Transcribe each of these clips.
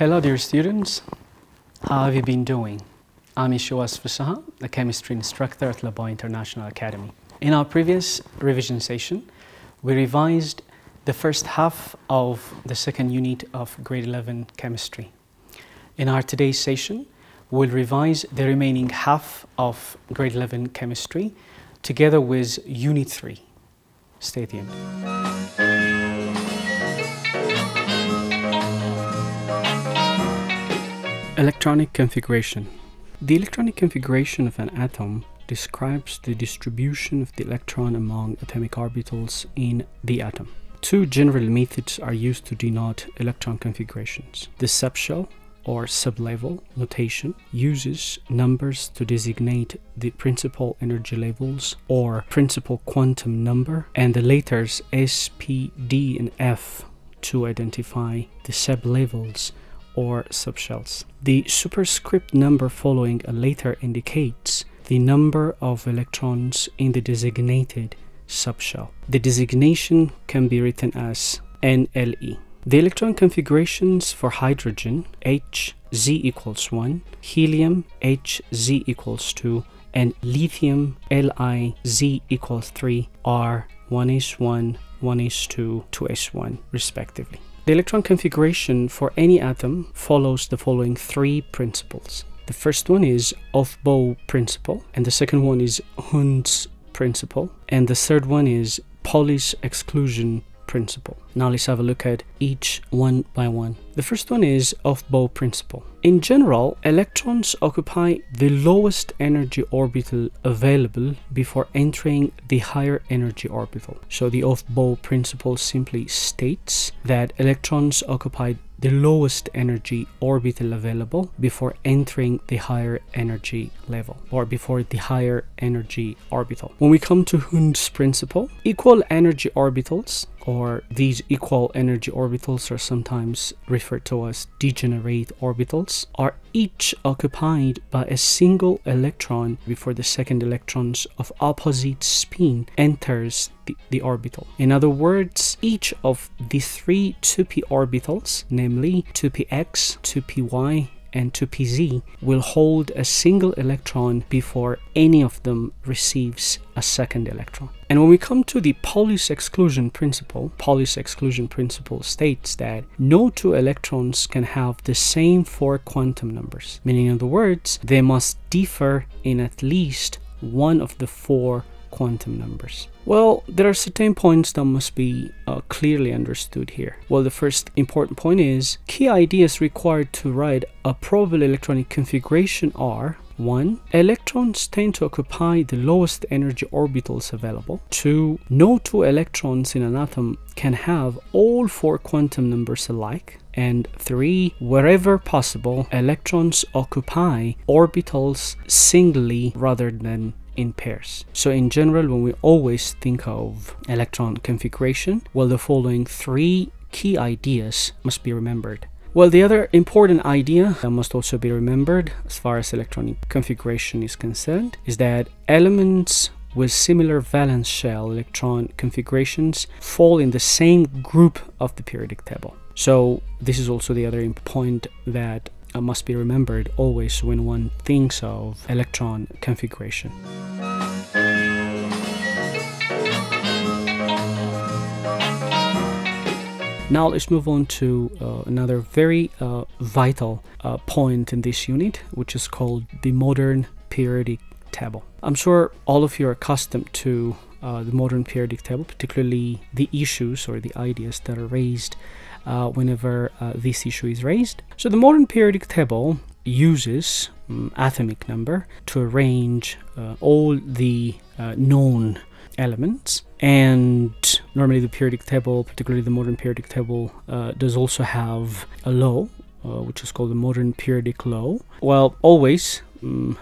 Hello dear students, how have you been doing? I'm Ishoas Fasaha, a chemistry instructor at Kelebawiyan International Academy. In our previous revision session, we revised the first half of the second unit of grade 11 chemistry. In our today's session, we'll revise the remaining half of grade 11 chemistry together with unit 3. Stay tuned. Electronic configuration. The electronic configuration of an atom describes the distribution of the electron among atomic orbitals in the atom. Two general methods are used to denote electron configurations. The subshell or sublevel notation uses numbers to designate the principal energy levels or principal quantum number, and the letters S, P, D, and F to identify the sublevels or subshells. The superscript number following a letter indicates the number of electrons in the designated subshell. The designation can be written as NLE. The electron configurations for hydrogen Hz equals 1, helium Hz equals 2, and lithium Liz equals 3 are 1s1, 1s2, 2s1 respectively. The electron configuration for any atom follows the following three principles. The first one is Aufbau principle, and the second one is Hund's principle, and the third one is Pauli's exclusion principle. Now let's have a look at each one by one. The first one is Aufbau principle. In general, electrons occupy the lowest energy orbital available before entering the higher energy orbital. So the Aufbau principle simply states that electrons occupy the lowest energy orbital available before entering the higher energy level, or before the higher energy orbital. When we come to Hund's principle, equal energy orbitals, or these equal energy orbitals are sometimes referred to as degenerate orbitals, are each occupied by a single electron before the second electrons of opposite spin enters the orbital. In other words, each of the three 2p orbitals, namely 2px, 2py, and 2pz, will hold a single electron before any of them receives a second electron. And when we come to the Pauli's exclusion principle states that no two electrons can have the same four quantum numbers, meaning in other words, they must differ in at least one of the four quantum numbers. Well, there are certain points that must be clearly understood here. Well, the first important point is key ideas required to write a probable electronic configuration are: 1. Electrons tend to occupy the lowest energy orbitals available. 2. No two electrons in an atom can have all four quantum numbers alike. And 3. Wherever possible, electrons occupy orbitals singly rather than in pairs. So in general, when we always think of electron configuration, well, the following three key ideas must be remembered. Well, the other important idea that must also be remembered as far as electronic configuration is concerned is that elements with similar valence shell electron configurations fall in the same group of the periodic table. So this is also the other point that must be remembered always when one thinks of electron configuration. Now let's move on to another very vital point in this unit, which is called the modern periodic table. I'm sure all of you are accustomed to the modern periodic table, particularly the issues or the ideas that are raised whenever this issue is raised. So the modern periodic table uses atomic number to arrange all the known elements, and normally the periodic table, particularly the modern periodic table, does also have a law which is called the modern periodic law. Well, always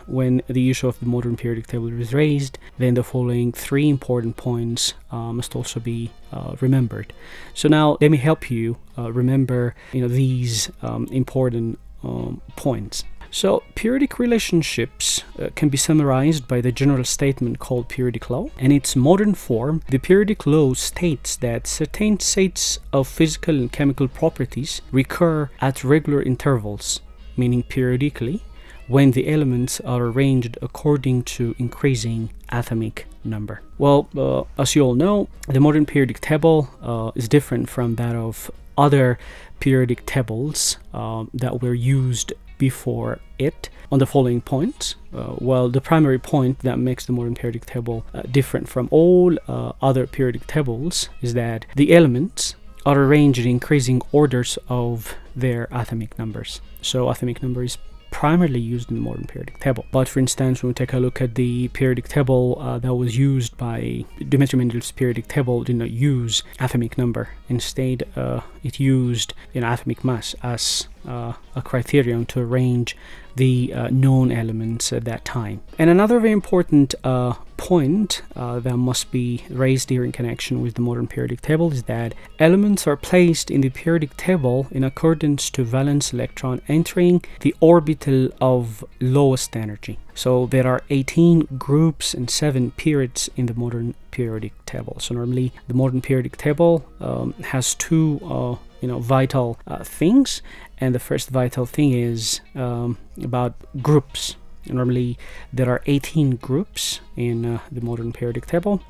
when the issue of the modern periodic table is raised, then the following three important points must also be remembered. So now let me help you remember these important points. So periodic relationships can be summarized by the general statement called periodic law. In its modern form, the periodic law states that certain sets of physical and chemical properties recur at regular intervals, meaning periodically, when the elements are arranged according to increasing atomic number. Well, as you all know, the modern periodic table is different from that of other periodic tables that were used before it on the following points. Well, the primary point that makes the modern periodic table different from all other periodic tables is that the elements are arranged in increasing orders of their atomic numbers. So atomic number is primarily used in the modern periodic table. But for instance, when we take a look at the periodic table that was used by Dmitri Mendeleev's periodic table, did not use atomic number. Instead, it used atomic mass as a criterion to arrange the known elements at that time. And another very important point that must be raised here in connection with the modern periodic table is that elements are placed in the periodic table in accordance to valence electron entering the orbital of lowest energy. So there are 18 groups and 7 periods in the modern periodic table. So normally the modern periodic table has two vital things, and the first vital thing is about groups. Normally there are 18 groups in the modern periodic table,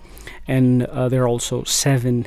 and there are also 7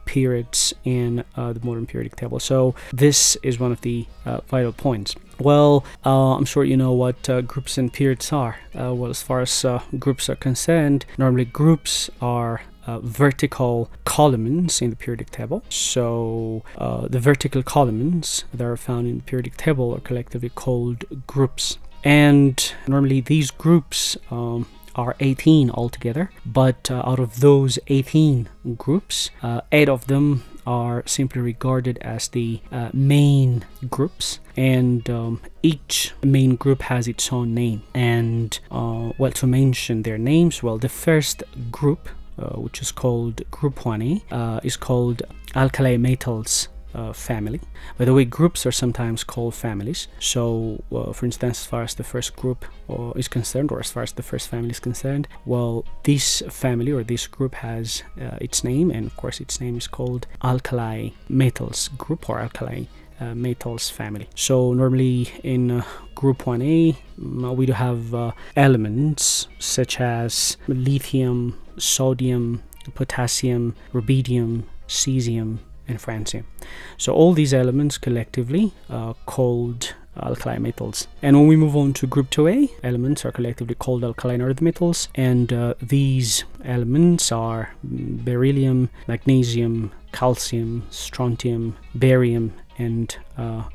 periods in the modern periodic table. So this is one of the vital points. Well, I'm sure you know what groups and periods are. Well, as far as groups are concerned, normally groups are vertical columns in the periodic table. So the vertical columns that are found in the periodic table are collectively called groups. And normally these groups are 18 altogether, but out of those 18 groups, 8 of them are simply regarded as the main groups, and each main group has its own name. And well, to mention their names, well, the first group, which is called Group 1A, is called alkali metals family. By the way, groups are sometimes called families. So for instance, as far as the first group is concerned, or as far as the first family is concerned, well, this family or this group has its name, and of course its name is called alkali metals group or alkali metals family. So normally in Group 1A we do have elements such as lithium, sodium, potassium, rubidium, cesium, and francium. So all these elements collectively are called alkali metals. And when we move on to Group 2A, elements are collectively called alkaline earth metals, and these elements are beryllium, magnesium, calcium, strontium, barium, and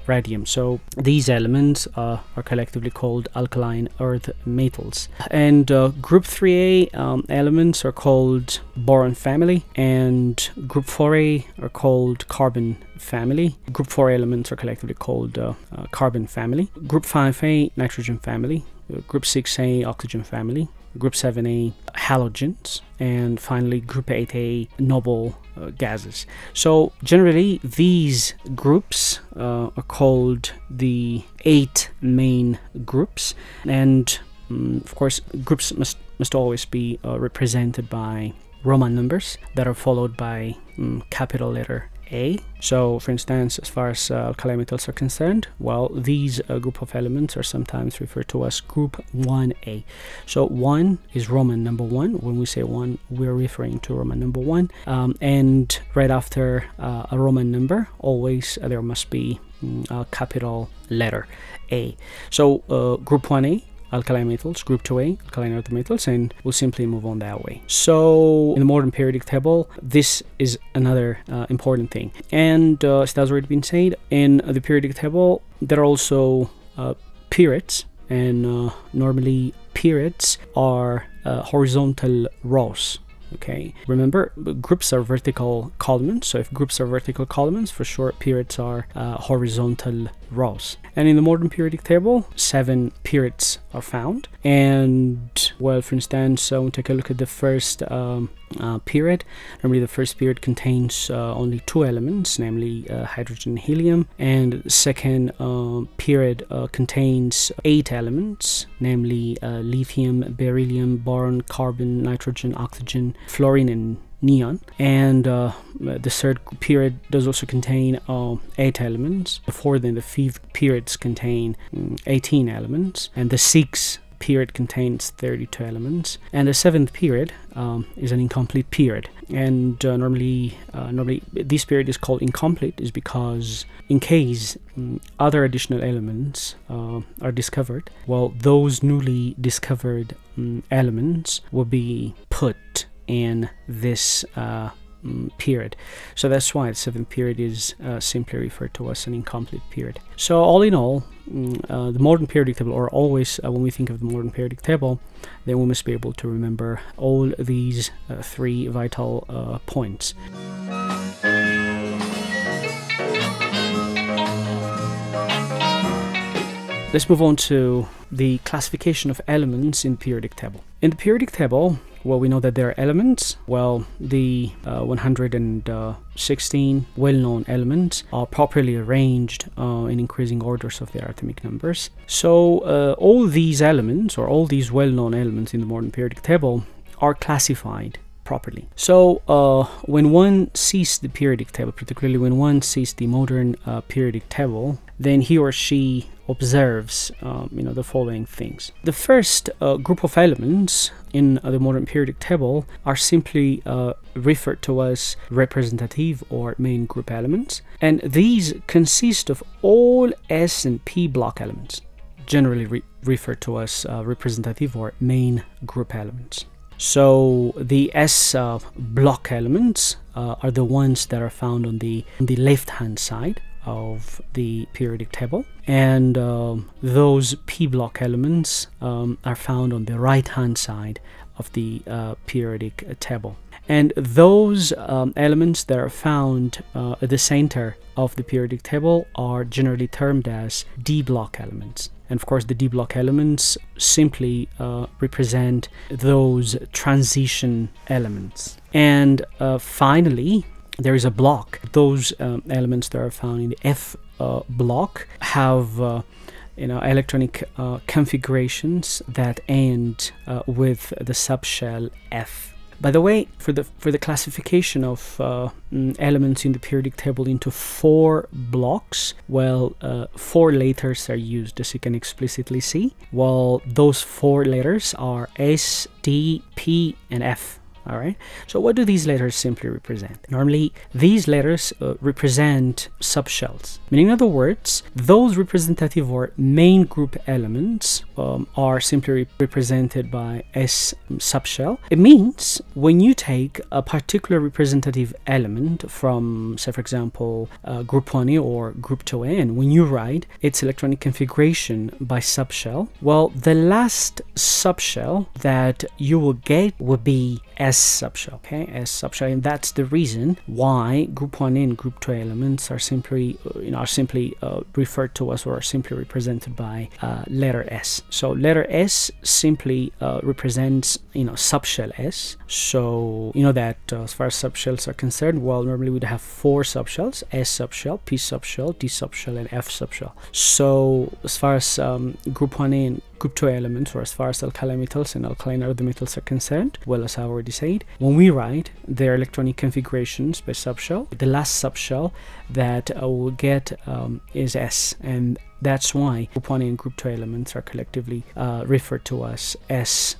radium. So these elements are collectively called alkaline earth metals. And Group 3A elements are called boron family, and Group 4A are called carbon family. Group 4 elements are collectively called carbon family. Group 5A nitrogen family. Group 6A oxygen family. Group 7A halogens, and finally Group 8A noble gases. So generally these groups are called the 8 main groups, and of course groups must always be represented by Roman numbers that are followed by capital letter A. So for instance, as far as alkali metals are concerned, well, these group of elements are sometimes referred to as Group 1A. So 1 is Roman number 1. When we say 1, we're referring to Roman number 1, and right after a Roman number, always there must be a capital letter A. So Group 1A alkali metals, Group 2A alkaline earth metals, and we'll simply move on that way. So in the modern periodic table, this is another important thing, and as has already been said, in the periodic table there are also periods, and normally periods are horizontal rows. Okay, remember, groups are vertical columns, so if groups are vertical columns, for sure periods are horizontal rows. And in the modern periodic table, 7 periods are found. And, well, for instance, we'll take a look at the first period. Normally, the first period contains only 2 elements, namely hydrogen and helium. And the second period contains 8 elements, namely lithium, beryllium, boron, carbon, nitrogen, oxygen, fluorine, and neon. And the third period does also contain 8 elements. The fourth and the fifth periods contain 18 elements, and the sixth period contains 32 elements, and the seventh period is an incomplete period. And normally this period is called incomplete is because in case other additional elements are discovered, well, those newly discovered elements will be put in this period. So that's why the seventh period is simply referred to as an incomplete period. So all in all, the modern periodic table, or always when we think of the modern periodic table, then we must be able to remember all these 3 vital points. Let's move on to the classification of elements in the periodic table. In the periodic table, well, we know that there are elements. Well, the 116 well-known elements are properly arranged in increasing orders of their atomic numbers. So all these elements, or all these well-known elements in the modern periodic table, are classified properly. So when one sees the periodic table, particularly when one sees the modern periodic table, then he or she observes the following things. The first group of elements in the modern periodic table are simply referred to as representative or main group elements, and these consist of all S and P block elements, generally referred to as representative or main group elements. So the S block elements are the ones that are found on the left hand side of the periodic table, and those P block elements are found on the right hand side of the periodic table. And those elements that are found at the center of the periodic table are generally termed as D block elements. And of course, the D block elements simply represent those transition elements. And finally, there is a block. Those elements that are found in the F block have electronic configurations that end with the subshell F. By the way, for the classification of elements in the periodic table into 4 blocks, well, 4 letters are used, as you can explicitly see. Well, those 4 letters are S, D, P, and F. All right. So what do these letters simply represent? Normally, these letters represent subshells. Meaning, in other words, those representative or main group elements are simply represented by S subshell. It means when you take a particular representative element from, say, for example, group 1A or group 2A, and when you write its electronic configuration by subshell, well, the last subshell that you will get will be S subshell, okay, S subshell, and that's the reason why group 1 and group 2 elements are simply, referred to as, or are simply represented by letter S. So letter S simply represents, subshell S. So that as far as subshells are concerned, well, normally we'd have 4 subshells: S subshell, P subshell, D subshell, and F subshell. So as far as group 1A and group 2 elements, or as far as alkali metals and alkaline earth metals are concerned, well, as I already said, when we write their electronic configurations by subshell, the last subshell that we'll get is S, and that's why group 1 and group 2 elements are collectively referred to as S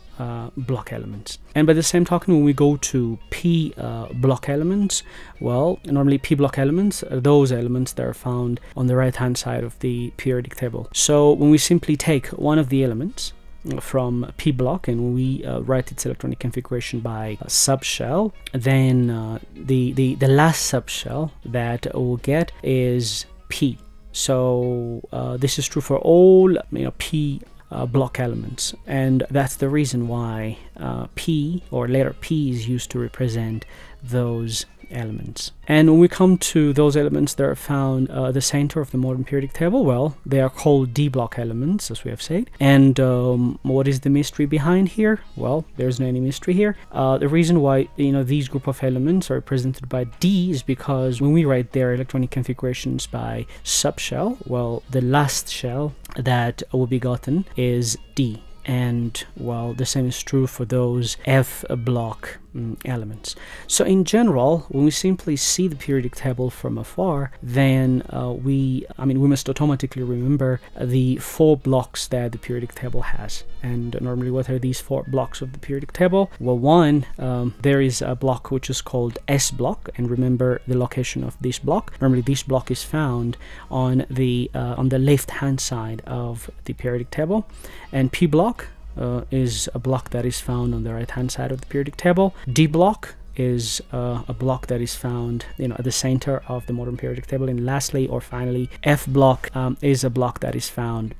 block elements. And by the same token, when we go to P block elements, well, normally P block elements are those elements that are found on the right hand side of the periodic table. So when we simply take one of the elements from P block and when we write its electronic configuration by subshell, then the last subshell that we'll get is P. So this is true for all P block elements, and that's the reason why P, or letter P, is used to represent those elements. And when we come to those elements that are found at the center of the modern periodic table, well, they are called D block elements, as we have said. And what is the mystery behind here? Well, there's no any mystery here. The reason why these group of elements are represented by D is because when we write their electronic configurations by subshell, well, the last shell that will be gotten is D. And well, the same is true for those F block elements. So in general, when we simply see the periodic table from afar, then we must automatically remember the 4 blocks that the periodic table has. And normally, what are these 4 blocks of the periodic table? Well, one, there is a block which is called S block, and remember the location of this block. Normally, this block is found on the left-hand side of the periodic table, and P block is a block that is found on the right-hand side of the periodic table. D block is a block that is found at the center of the modern periodic table. And lastly, or finally, F block is a block that is found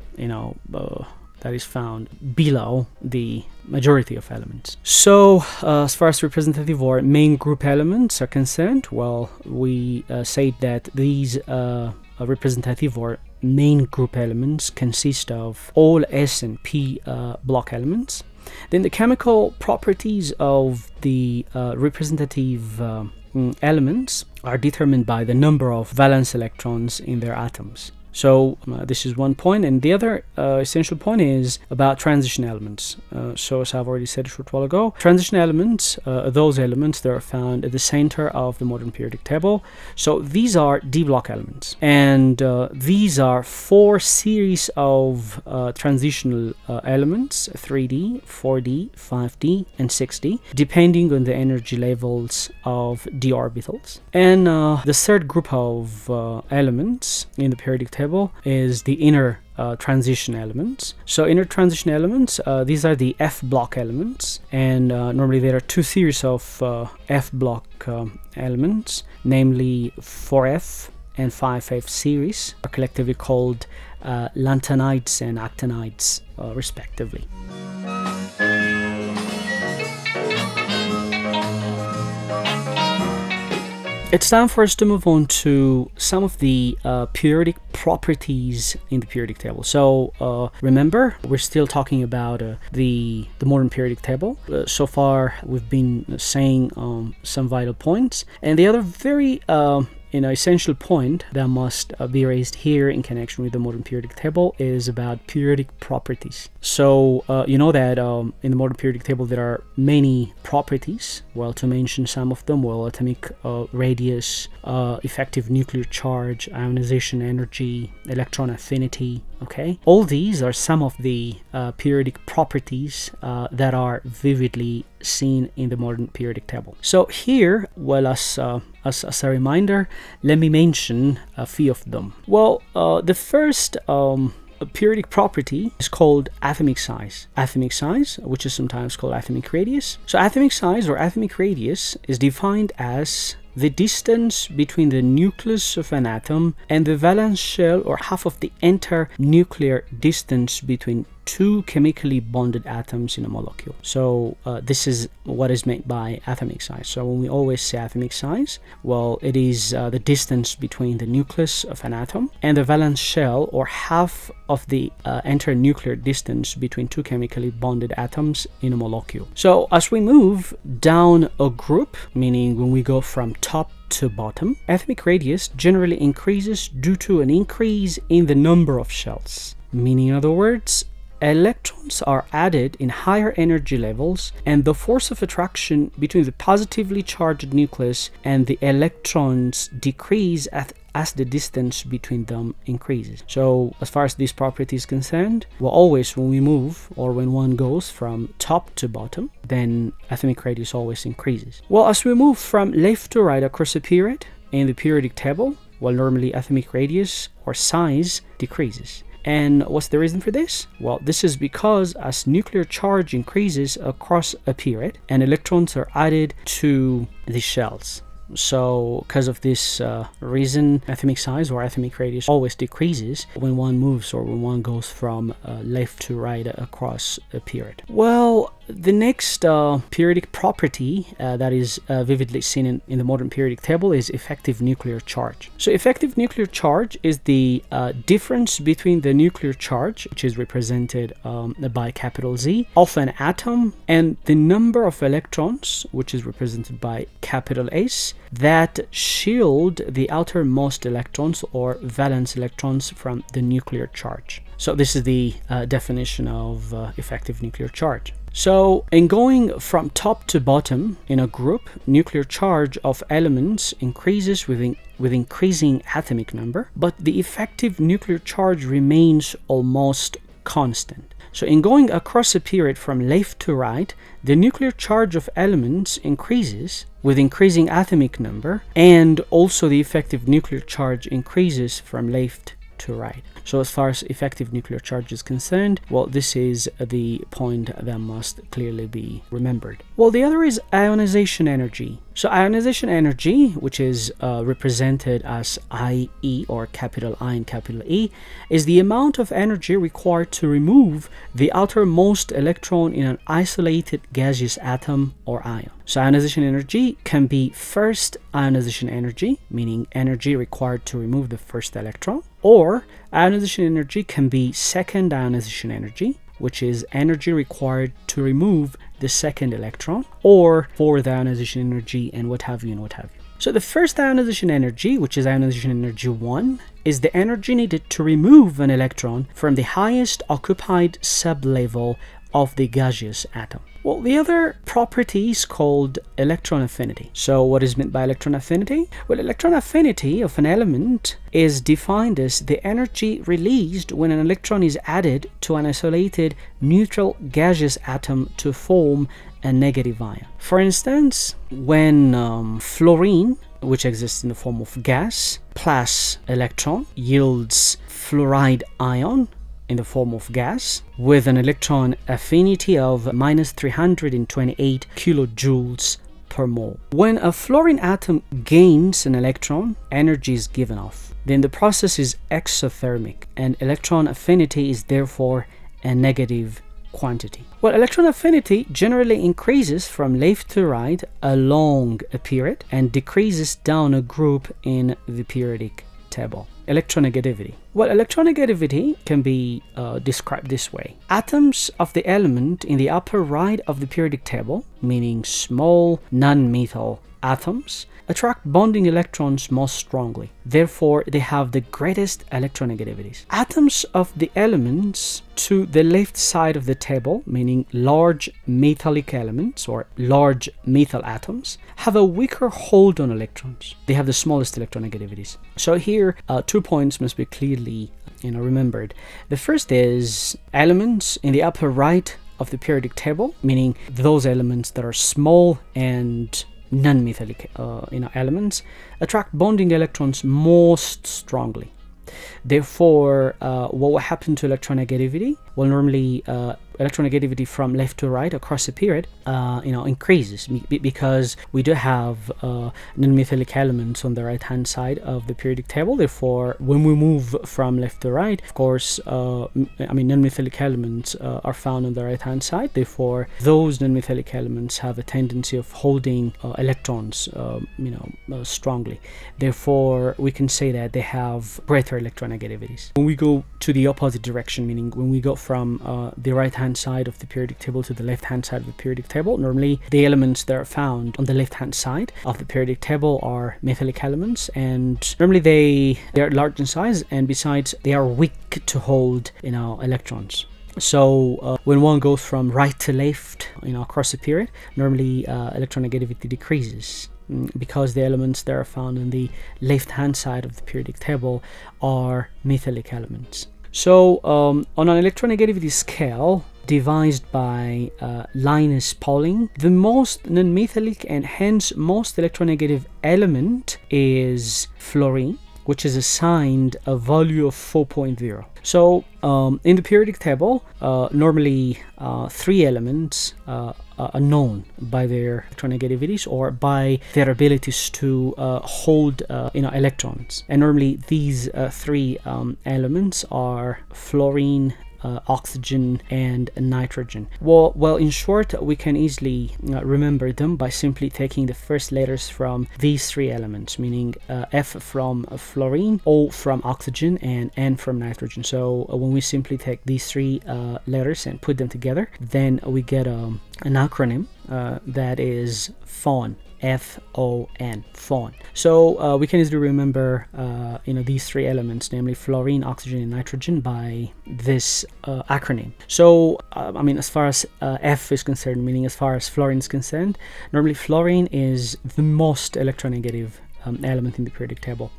below the majority of elements. So as far as representative or main group elements are concerned, well, we say that these representative or main group elements consist of all S and P block elements. Then the chemical properties of the representative elements are determined by the number of valence electrons in their atoms. So this is one point, and the other essential point is about transition elements. So as I've already said a short while ago, transition elements are those elements that are found at the center of the modern periodic table. So these are D block elements, and these are 4 series of transitional elements: 3D, 4D, 5D, and 6D, depending on the energy levels of d orbitals. And the third group of elements in the periodic table is the inner transition elements. So inner transition elements, these are the F block elements, and normally there are 2 series of F block elements, namely 4F and 5F series, are collectively called lanthanides and actinides respectively. It's time for us to move on to some of the periodic properties in the periodic table. So remember, we're still talking about the modern periodic table. So far, we've been saying some vital points, and the other very essential point that must be raised here in connection with the modern periodic table is about periodic properties. So you know that in the modern periodic table there are many properties. Well, to mention some of them, well, atomic radius, effective nuclear charge, ionization energy, electron affinity. Okay, all these are some of the periodic properties that are vividly seen in the modern periodic table. So here, well, as a reminder, let me mention a few of them. Well, the first periodic property is called atomic size. Atomic size, which is sometimes called atomic radius. So atomic size or atomic radius is defined as the distance between the nucleus of an atom and the valence shell, or half of the internuclear distance between 2 chemically bonded atoms in a molecule. So this is what is meant by atomic size. So when we always say atomic size, well, it is the distance between the nucleus of an atom and the valence shell, or half of the internuclear distance between 2 chemically bonded atoms in a molecule. So as we move down a group, meaning when we go from top to bottom, atomic radius generally increases due to an increase in the number of shells. Meaning, in other words, electrons are added in higher energy levels, and the force of attraction between the positively charged nucleus and the electrons decrease as the distance between them increases. So as far as this property is concerned, well, always when we move, or when one goes from top to bottom, then atomic radius always increases. Well, as we move from left to right across a period in the periodic table, well, normally atomic radius or size decreases. And what's the reason for this? Well, this is because as nuclear charge increases across a period, and electrons are added to the shells. So because of this reason, atomic size or atomic radius always decreases when one moves, or when one goes from left to right across a period. Well, the next periodic property that is vividly seen in the modern periodic table is effective nuclear charge. So effective nuclear charge is the difference between the nuclear charge, which is represented by capital Z, of an atom and the number of electrons, which is represented by capital S, that shield the outermost electrons or valence electrons from the nuclear charge. So this is the definition of effective nuclear charge. So in going from top to bottom in a group, nuclear charge of elements increases with increasing atomic number, but the effective nuclear charge remains almost constant. So in going across a period from left to right, the nuclear charge of elements increases with increasing atomic number, and also the effective nuclear charge increases from left to right. So as far as effective nuclear charge is concerned, well, this is the point that must clearly be remembered. Well, the other is ionization energy. So ionization energy, which is represented as IE, or capital I and capital E, is the amount of energy required to remove the outermost electron in an isolated gaseous atom or ion. So ionization energy can be first ionization energy, meaning energy required to remove the first electron, or ionization energy can be second ionization energy, which is energy required to remove the second electron, or fourth ionization energy, and what have you and what have you. So the first ionization energy, which is ionization energy 1, is the energy needed to remove an electron from the highest occupied sublevel of the gaseous atom. Well, the other property is called electron affinity. So what is meant by electron affinity? Well, electron affinity of an element is defined as the energy released when an electron is added to an isolated neutral gaseous atom to form a negative ion. For instance, when fluorine, which exists in the form of gas, plus electron yields fluoride ion in the form of gas with an electron affinity of -328 kilojoules per mole. When a fluorine atom gains an electron, energy is given off. Then the process is exothermic, and electron affinity is therefore a negative quantity. Well, electron affinity generally increases from left to right along a period and decreases down a group in the periodic table. Electronegativity. Well, electronegativity can be described this way. Atoms of the element in the upper right of the periodic table, meaning small non-metal atoms, attract bonding electrons most strongly. Therefore, they have the greatest electronegativities. Atoms of the elements to the left side of the table, meaning large metallic elements or large metal atoms, have a weaker hold on electrons. They have the smallest electronegativities. So here, 2 points must be clearly remembered. The first is elements in the upper right of the periodic table, meaning those elements that are small and non-metallic elements, attract bonding electrons most strongly. Therefore, what will happen to electronegativity? Well, normally electronegativity from left to right across a period increases because we do have non-metallic elements on the right hand side of the periodic table. Therefore, when we move from left to right, of course, non-metallic elements are found on the right hand side. Therefore, those non-metallic elements have a tendency of holding electrons strongly. Therefore, we can say that they have greater electronegativities. When we go to the opposite direction, meaning when we go from the right hand side of the periodic table to the left hand side of the periodic table, normally the elements that are found on the left hand side of the periodic table are metallic elements, and normally they are large in size, and besides they are weak to hold electrons. So when one goes from right to left across a period, normally electronegativity decreases, because the elements that are found on the left hand side of the periodic table are metallic elements. So on an electronegativity scale devised by Linus Pauling, the most non-metallic and hence most electronegative element is fluorine, which is assigned a value of 4.0. So in the periodic table, normally 3 elements are known by their electronegativities or by their abilities to hold electrons, and normally these 3 elements are fluorine, oxygen and nitrogen. Well, in short, we can easily remember them by simply taking the first letters from these three elements, meaning F from fluorine, O from oxygen, and N from nitrogen. So when we simply take these three letters and put them together, then we get an acronym that is FON. F-O-N, FON. So we can easily remember these three elements, namely fluorine, oxygen, and nitrogen, by this acronym. So as far as F is concerned, meaning as far as fluorine is concerned, normally fluorine is the most electronegative element in the periodic table.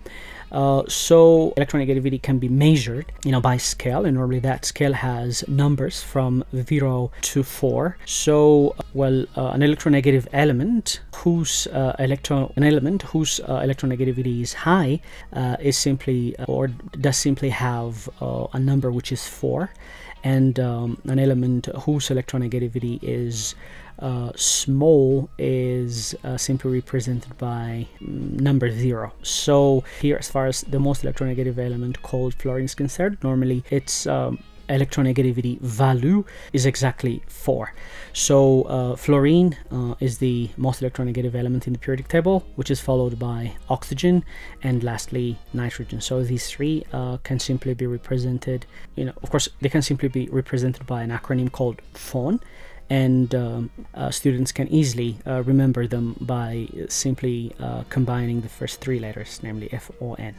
So electronegativity can be measured, by scale, and normally that scale has numbers from 0 to 4. So, an electronegative element whose electronegativity is high is simply does simply have a number which is 4, and an element whose electronegativity is small is simply represented by number 0. So here, as far as the most electronegative element called fluorine is concerned, normally its electronegativity value is exactly 4. So fluorine is the most electronegative element in the periodic table, which is followed by oxygen and lastly nitrogen. So these three can simply be represented, of course they can simply be represented by an acronym called FON, and students can easily remember them by simply combining the first three letters, namely F-O-N.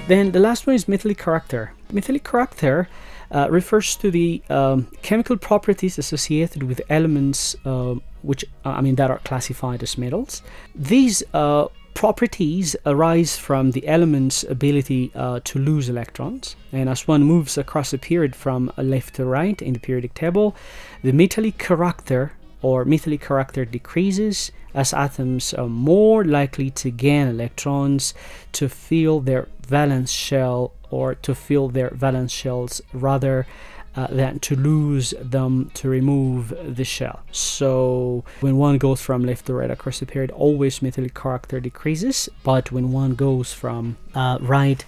Then the last one is metallic character. Metallic character refers to the chemical properties associated with elements that are classified as metals. These properties arise from the element's ability to lose electrons, and as one moves across a period from left to right in the periodic table, the metallic character decreases as atoms are more likely to gain electrons to fill their valence shell, or to fill their valence shells rather than to lose them to remove the shell. So when one goes from left to right across the period, always metallic character decreases, but when one goes from right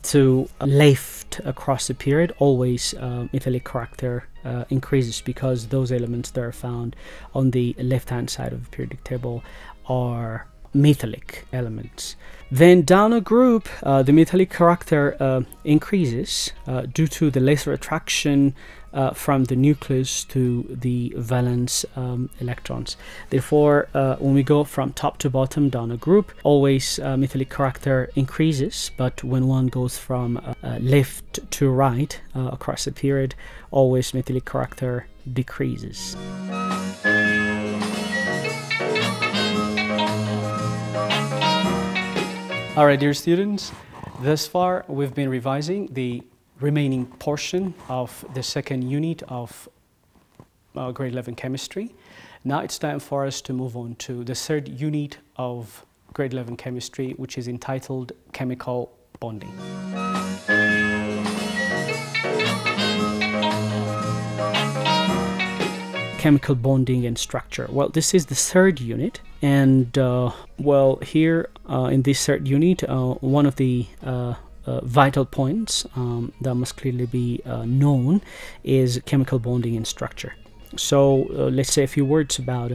to left across the period, always metallic character increases, because those elements that are found on the left hand side of the periodic table are metallic elements. Then down a group, the metallic character increases due to the lesser attraction from the nucleus to the valence electrons. Therefore, when we go from top to bottom down a group, always metallic character increases, but when one goes from left to right across the period, always metallic character decreases. Alright, dear students, thus far we've been revising the remaining portion of the second unit of grade 11 chemistry. Now it's time for us to move on to the third unit of grade 11 chemistry, which is entitled Chemical Bonding. Chemical bonding and structure. Well, this is the third unit, and here in this third unit, one of the vital points that must clearly be known is chemical bonding and structure. So let's say a few words about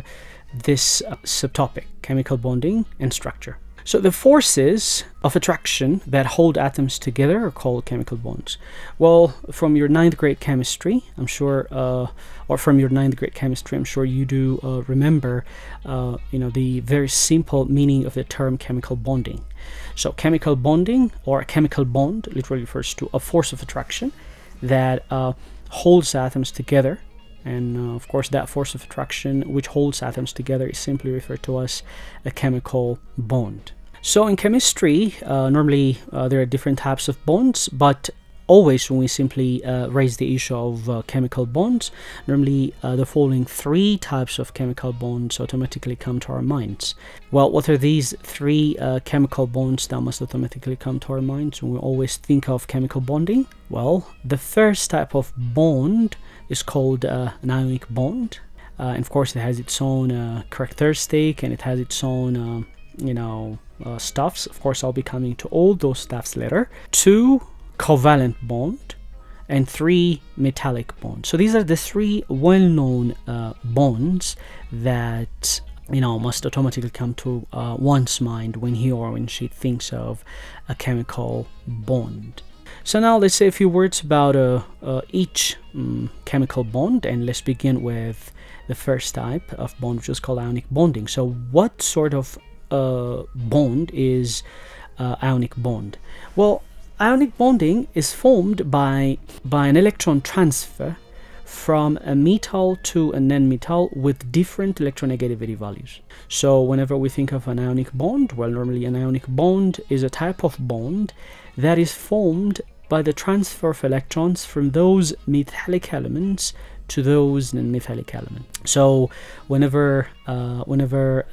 this subtopic, chemical bonding and structure. So the forces of attraction that hold atoms together are called chemical bonds. Well, from your 9th grade chemistry, I'm sure, you do remember, the very simple meaning of the term chemical bonding. So chemical bonding, or a chemical bond, literally refers to a force of attraction that holds atoms together. And of course, that force of attraction which holds atoms together is simply referred to as a chemical bond. So in chemistry, normally there are different types of bonds, but always when we simply raise the issue of chemical bonds, normally the following three types of chemical bonds automatically come to our minds. Well, what are these three chemical bonds that must automatically come to our minds when we always think of chemical bonding? Well, the first type of bond is called an ionic bond, and of course it has its own characteristic, and it has its own stuffs. Of course, I'll be coming to all those stuffs later. 2 covalent bond, and 3 metallic bonds. So these are the 3 well-known bonds that must automatically come to one's mind when he or when she thinks of a chemical bond. So now let's say a few words about each chemical bond, and let's begin with the first type of bond, which is called ionic bonding. So what sort of bond is ionic bond? Well, ionic bonding is formed by an electron transfer from a metal to a non-metal with different electronegativity values. So whenever we think of an ionic bond, well, normally an ionic bond is a type of bond that is formed by the transfer of electrons from those metallic elements to those non-metallic elements. So whenever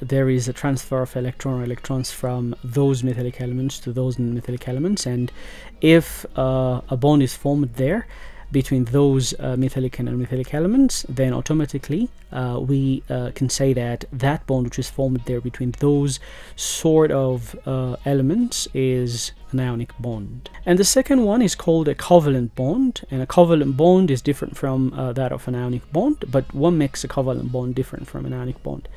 there is a transfer of electrons from those metallic elements to those non-metallic elements, and if a bond is formed there between those metallic and non-metallic elements, then automatically we can say that that bond which is formed there between those sort of elements is an ionic bond. And the second one is called a covalent bond, and a covalent bond is different from that of an ionic bond. But what makes a covalent bond different from an ionic bond?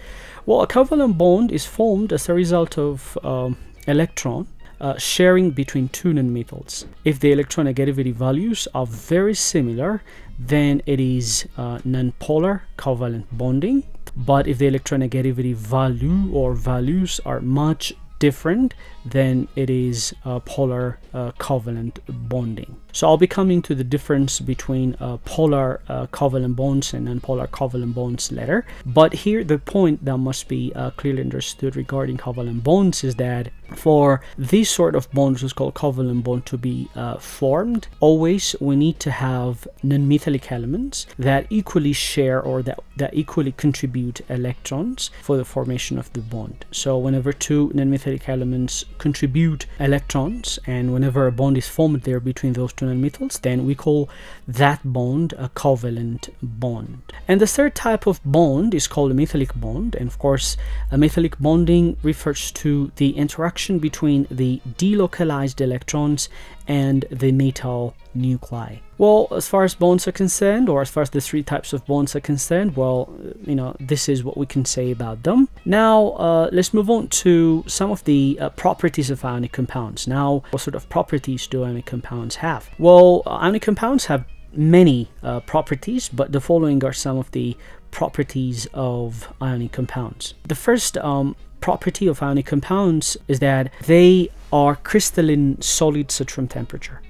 Well, a covalent bond is formed as a result of electron sharing between 2 nonmetals. If the electronegativity values are very similar, then it is nonpolar covalent bonding. But if the electronegativity value or values are much different, then it is polar covalent bonding. So I'll be coming to the difference between polar covalent bonds and nonpolar covalent bonds later. But here the point that must be clearly understood regarding covalent bonds is that for this sort of bond, which is called covalent bond, to be formed, always we need to have non-metallic elements that equally share or that equally contribute electrons for the formation of the bond. So whenever 2 non-metallic elements contribute electrons, and whenever a bond is formed there between those 2 nonmetals, then we call that bond a covalent bond. And the third type of bond is called a metallic bond, and of course a metallic bonding refers to the interaction between the delocalized electrons and the metal nuclei. Well, as far as bonds are concerned, or as far as the 3 types of bonds are concerned, well, this is what we can say about them. Now let's move on to some of the properties of ionic compounds. Now, what sort of properties do ionic compounds have? Well, ionic compounds have many properties, but the following are some of the properties of ionic compounds. The first property of ionic compounds is that they are crystalline solids at room temperature.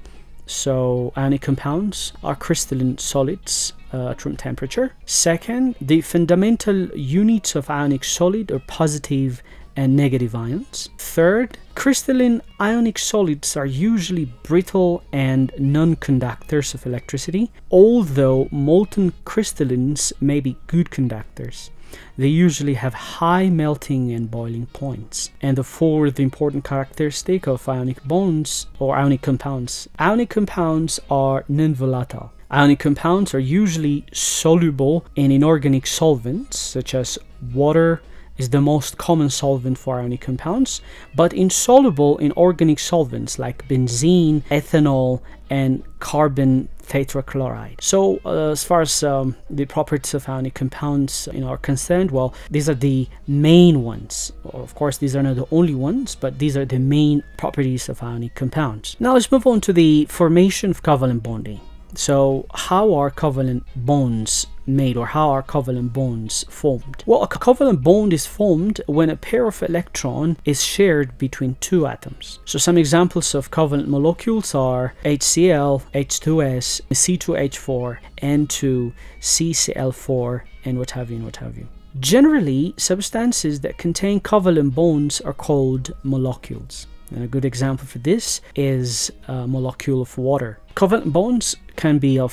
So ionic compounds are crystalline solids at room temperature. Second, the fundamental units of ionic solid are positive and negative ions. Third, crystalline ionic solids are usually brittle and non-conductors of electricity, although molten crystallines may be good conductors. They usually have high melting and boiling points. And the fourth important characteristic of ionic bonds or ionic compounds. Ionic compounds are non-volatile. Ionic compounds are usually soluble in inorganic solvents, such as water is the most common solvent for ionic compounds, but insoluble in organic solvents like benzene, ethanol, and carbon tetrachloride. So as far as the properties of ionic compounds are concerned, well, these are the main ones. Of course, these are not the only ones, but these are the main properties of ionic compounds. Now let's move on to the formation of covalent bonding. So how are covalent bonds made, or how are covalent bonds formed? Well, a covalent bond is formed when a pair of electrons is shared between 2 atoms. So some examples of covalent molecules are HCl, H2S, C2H4, N2, CCl4, and what have you, and what have you. Generally, substances that contain covalent bonds are called molecules. And a good example for this is a molecule of water. Covalent bonds can be of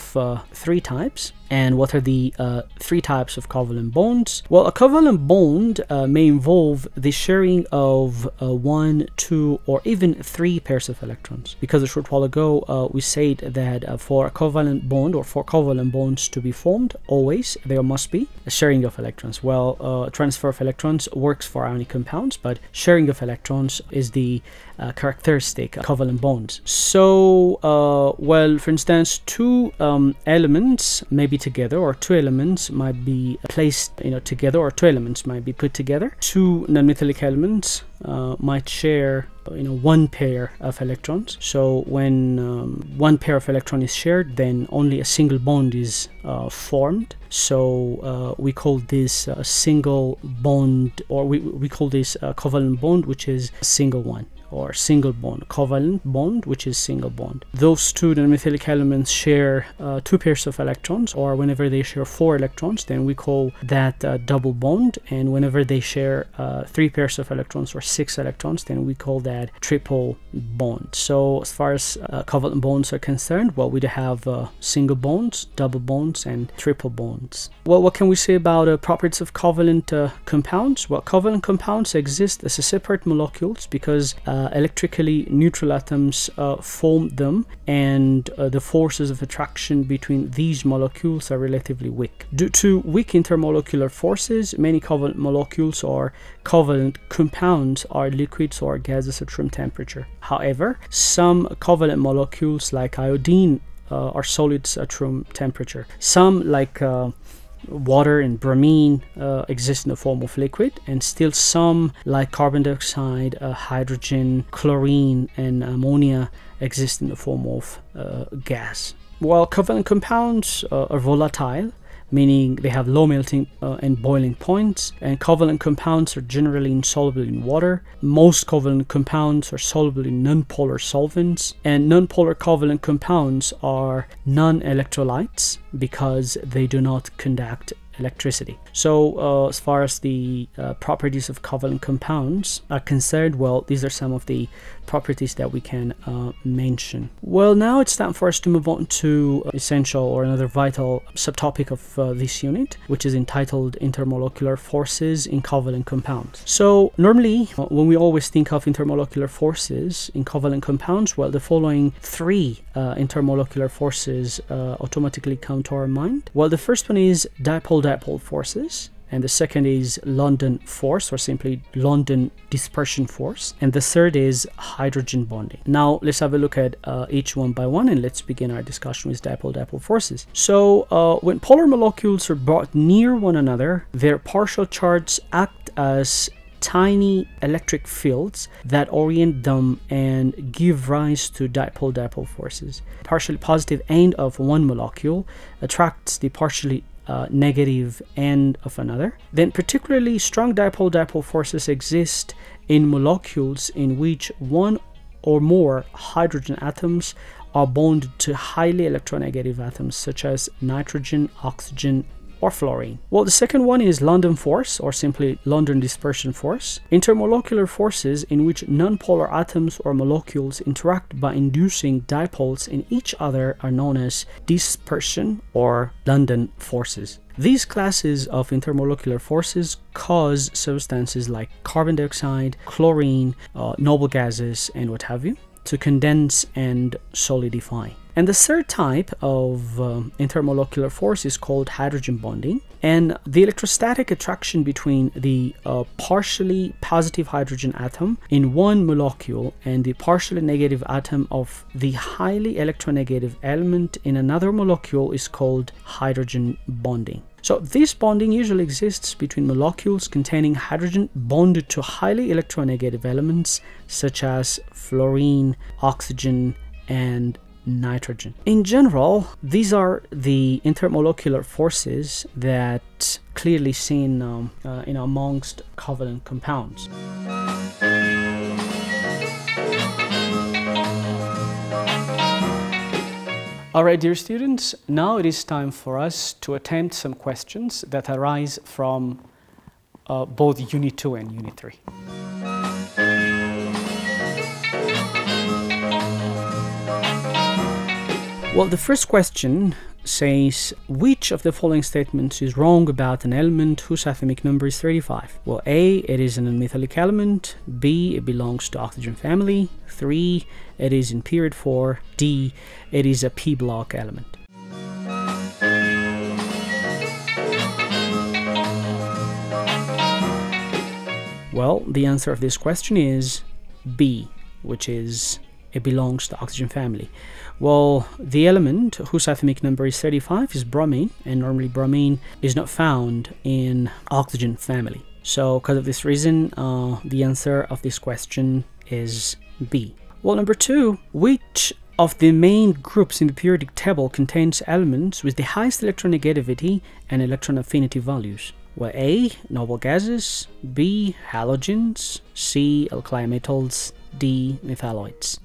three types. And what are the three types of covalent bonds? Well, a covalent bond may involve the sharing of 1, 2, or even 3 pairs of electrons. Because a short while ago, we said that for a covalent bond or for covalent bonds to be formed, always there must be a sharing of electrons. Well, transfer of electrons works for ionic compounds, but sharing of electrons is the characteristic of covalent bonds. So, well, for instance, two elements may be together, or two elements might be placed together, or two elements might be put together. Two non-metallic elements might share one pair of electrons. So when one pair of electrons is shared, then only a single bond is formed. So we call this a single bond, or we call this a covalent bond, which is a single one, or single bond. Covalent bond, which is single bond. Those two non-metallic elements share 2 pairs of electrons, or whenever they share 4 electrons, then we call that a double bond. And whenever they share 3 pairs of electrons or 6 electrons, then we call that triple bond. So as far as covalent bonds are concerned, well, we have single bonds, double bonds, and triple bonds. Well, what can we say about properties of covalent compounds? Well, covalent compounds exist as separate molecules because electrically neutral atoms form them, and the forces of attraction between these molecules are relatively weak. Due to weak intermolecular forces, many covalent molecules or covalent compounds are liquids or gases at room temperature. However, some covalent molecules like iodine are solids at room temperature. Some like water and bromine exist in the form of liquid, and still some like carbon dioxide, hydrogen, chlorine, and ammonia exist in the form of gas. While covalent compounds are volatile, meaning they have low melting and boiling points, and covalent compounds are generally insoluble in water. Most covalent compounds are soluble in nonpolar solvents, and nonpolar covalent compounds are non-electrolytes because they do not conduct electricity. So as far as the properties of covalent compounds are concerned, well, these are some of the properties that we can mention. Well, now it's time for us to move on to essential or another vital subtopic of this unit, which is entitled intermolecular forces in covalent compounds. So normally when we always think of intermolecular forces in covalent compounds, well, the following 3 intermolecular forces automatically come to our mind. Well, the first one is dipole-dipole forces, and the second is London force, or simply London dispersion force, and the third is hydrogen bonding. Now let's have a look at each one by one, and let's begin our discussion with dipole-dipole forces. So when polar molecules are brought near one another, their partial charges act as tiny electric fields that orient them and give rise to dipole-dipole forces. Partially positive end of one molecule attracts the partially negative end of another. Then particularly strong dipole-dipole forces exist in molecules in which one or more hydrogen atoms are bonded to highly electronegative atoms such as nitrogen, oxygen, or fluorine. Well, the second one is London force, or simply London dispersion force. Intermolecular forces in which nonpolar atoms or molecules interact by inducing dipoles in each other are known as dispersion or London forces. These classes of intermolecular forces cause substances like carbon dioxide, chlorine, noble gases, and what have you to condense and solidify. And the third type of intermolecular force is called hydrogen bonding. And the electrostatic attraction between the partially positive hydrogen atom in one molecule and the partially negative atom of the highly electronegative element in another molecule is called hydrogen bonding. So this bonding usually exists between molecules containing hydrogen bonded to highly electronegative elements such as fluorine, oxygen, and nitrogen. In general, these are the intermolecular forces that clearly seen amongst covalent compounds. Alright, dear students, now it is time for us to attempt some questions that arise from both Unit 2 and Unit 3. Well, the first question says, which of the following statements is wrong about an element whose atomic number is 35? Well, A, it is an unmetallic element. B, it belongs to oxygen family. 3, it is in period 4. D, it is a p-block element. Well, the answer of this question is B, which is it belongs to oxygen family. Well, the element whose atomic number is 35 is bromine, and normally bromine is not found in oxygen family. So because of this reason, the answer of this question is B. Well, number 2, which of the main groups in the periodic table contains elements with the highest electronegativity and electron affinity values? Well, A, noble gases. B, halogens. C, alkali metals. D, metalloids.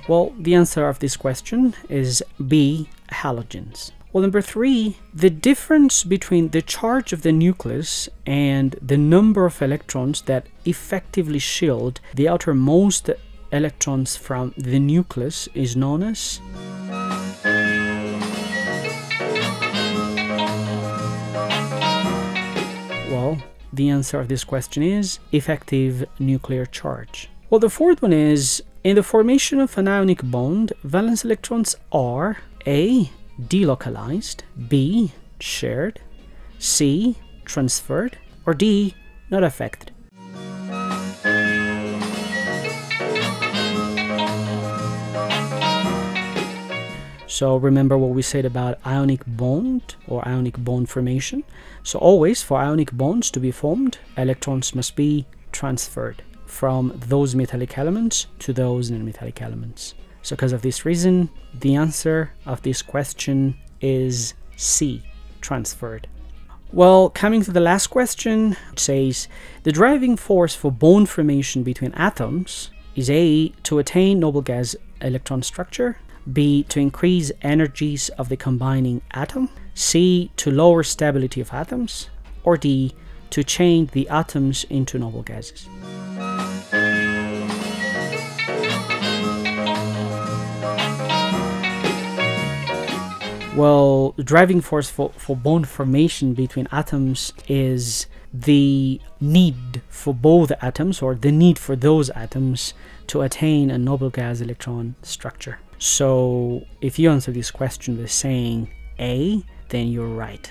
Well, the answer of this question is B, halogens. Well, number 3, the difference between the charge of the nucleus and the number of electrons that effectively shield the outermost electrons from the nucleus is known as? Well, the answer of this question is effective nuclear charge. Well, the 4th one is, in the formation of an ionic bond, valence electrons are A, delocalized, B, shared, C, transferred, or D, not affected. So remember what we said about ionic bond or ionic bond formation. So always for ionic bonds to be formed, electrons must be transferred from those metallic elements to those non-metallic elements. So because of this reason, the answer of this question is C, transferred. Well, coming to the last question, it says, the driving force for bond formation between atoms is A, to attain noble gas electron structure. B, to increase energies of the combining atom. C, to lower stability of atoms. Or D, to change the atoms into noble gases. Well, the driving force for bond formation between atoms is the need for both atoms, or the need for those atoms to attain a noble gas electron structure. So if you answer this question with saying A, then you're right.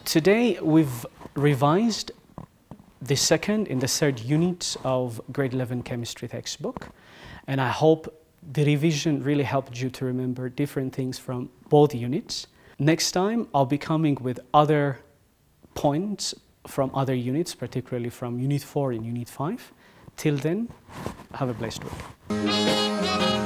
Today we've revised the second and the third units of grade 11 chemistry textbook, and I hope the revision really helped you to remember different things from both units. Next time I'll be coming with other points from other units, particularly from Unit 4 and Unit 5. Till then, have a blessed week.